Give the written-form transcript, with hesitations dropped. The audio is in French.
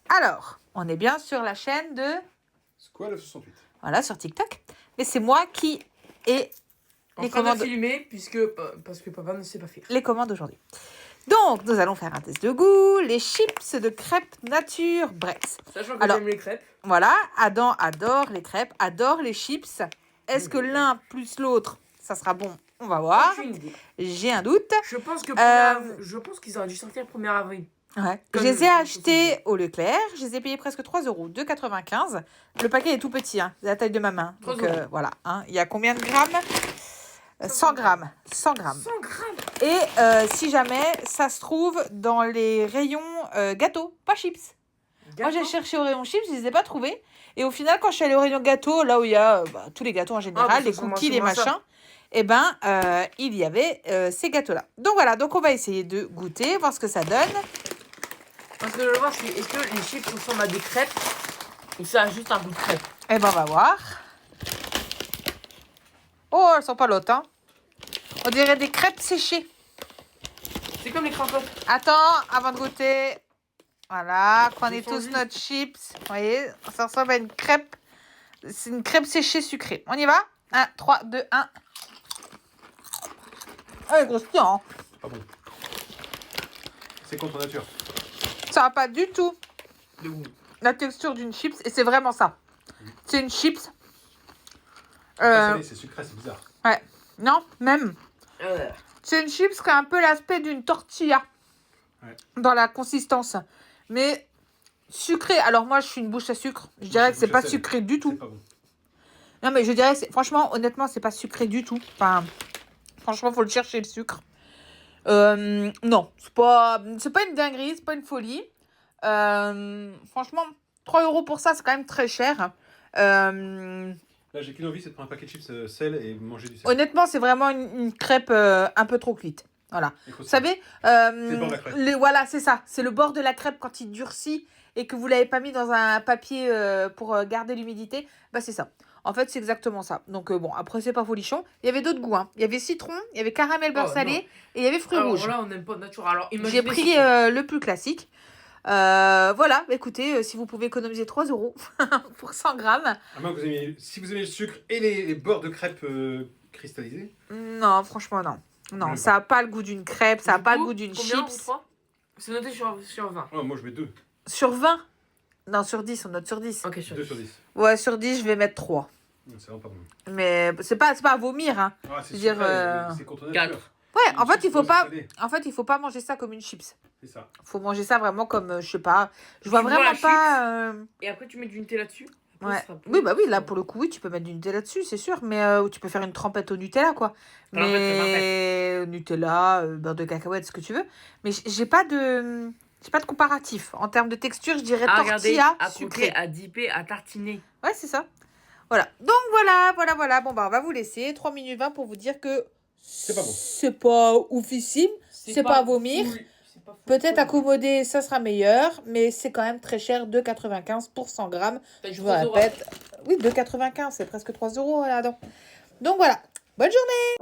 Alors, on est bien sur la chaîne de... Squall 68. Voilà, sur TikTok. Mais c'est moi qui ai en train de filmer, parce que papa ne sait pas faire. les commandes aujourd'hui. Donc, nous allons faire un test de goût. Les chips de crêpes nature Bretz. Sachant que j'aime les crêpes. Voilà, Adam adore les crêpes, adore les chips. Est-ce que l'un plus l'autre, ça sera bon? On va voir. J'ai un doute. Je pense qu'ils auraient dû sortir le 1er avril. Ouais. Je les ai achetés au Leclerc. Je les ai payés presque 3 €, 2,95 €. Le paquet est tout petit, hein, c'est la taille de ma main. Donc voilà, hein. Il y a combien de grammes? 100 grammes. 100 grammes. 100 grammes. Et si jamais, ça se trouve dans les rayons gâteaux, pas chips. Moi, j'ai cherché au rayon chips, je ne les ai pas trouvés. Et au final, quand je suis allée au rayon gâteaux, là où il y a tous les gâteaux en général, les cookies, les machins, et ben, il y avait ces gâteaux-là. Donc voilà, donc on va essayer de goûter, voir ce que ça donne. Parce que je veux voir, est-ce que les chips ressemblent à des crêpes ou ça a juste un goût de crêpe? Eh ben, on va voir. Oh, elles sont pas l'autre, hein. On dirait des crêpes séchées. C'est comme les crampons. Attends, avant de goûter. Voilà, prenez tous notre chips. Vous voyez, ça ressemble à une crêpe. C'est une crêpe séchée sucrée. On y va? 1, 3, 2, 1. Ah, grosse hein. Pas bon. C'est contre nature. Ça va pas du tout. La texture d'une chips. Et c'est vraiment ça. C'est une chips. C'est sucré, c'est bizarre. Ouais. Non, même. C'est une chips qui a un peu l'aspect d'une tortilla. Ouais. Dans la consistance. Mais sucré. Alors moi, je suis une bouche à sucre. Je dirais que c'est pas sucré du tout. Pas bon. Non, mais je dirais que franchement, honnêtement, c'est pas sucré du tout. Enfin, franchement, faut le chercher, le sucre. Non, c'est pas une dinguerie, c'est pas une folie. Franchement, 3 € pour ça, c'est quand même très cher. Là, j'ai qu'une envie, c'est de prendre un paquet de chips sel et manger du sel. Honnêtement, c'est vraiment une crêpe un peu trop cuite. Voilà. Vous savez, c'est le bord de la crêpe. Voilà, c'est ça. C'est le bord de la crêpe quand il durcit et que vous l'avez pas mis dans un papier pour garder l'humidité. Bah, c'est ça. En fait, c'est exactement ça. Donc, bon, après, c'est pas folichon. Il y avait d'autres goûts. Hein. Il y avait citron, il y avait caramel beurre salé et il y avait fruits rouges. Alors là, on n'aime pas nature. Alors, j'ai pris le plus classique. Voilà, écoutez, si vous pouvez économiser 3 € pour 100 grammes. Si vous aimez le sucre et les bords de crêpes cristallisés. Non, franchement, non. Non, ça n'a pas le goût d'une crêpe, ça n'a pas le goût d'une chips. C'est noté sur 20. Oh, moi, je mets 2. Sur 20? Non, sur 10, on note sur 10. Ok, sur 2 sur 10. Ouais, sur 10, je vais mettre 3. C'est vraiment pas bon. Mais c'est pas à vomir, hein. Ah, c'est contre nature. 4. Ouais, en fait, il faut pas manger ça comme une chips. C'est ça. Faut manger ça vraiment comme, je sais pas, je vois vraiment pas... Et après, tu mets du Nutella dessus. Ouais. Oui, bah oui, là, pour le coup, oui, tu peux mettre du Nutella dessus, c'est sûr. Mais tu peux faire une trempette au Nutella, quoi. Mais Nutella, beurre de cacahuète, ce que tu veux. Mais j'ai pas de comparatif. En termes de texture, je dirais tortilla sucrée. À dipper, à tartiner. Ouais, c'est ça. Voilà. Donc, voilà. Bon, bah, on va vous laisser 3 minutes 20 pour vous dire que c'est pas bon. C'est pas oufissime. C'est pas à vomir. Peut-être accommodé, ça sera meilleur. Mais c'est quand même très cher, 2,95 pour 100 grammes. Je vous répète. Oui, 2,95, c'est presque 3 € là-dedans. Donc, voilà. Bonne journée!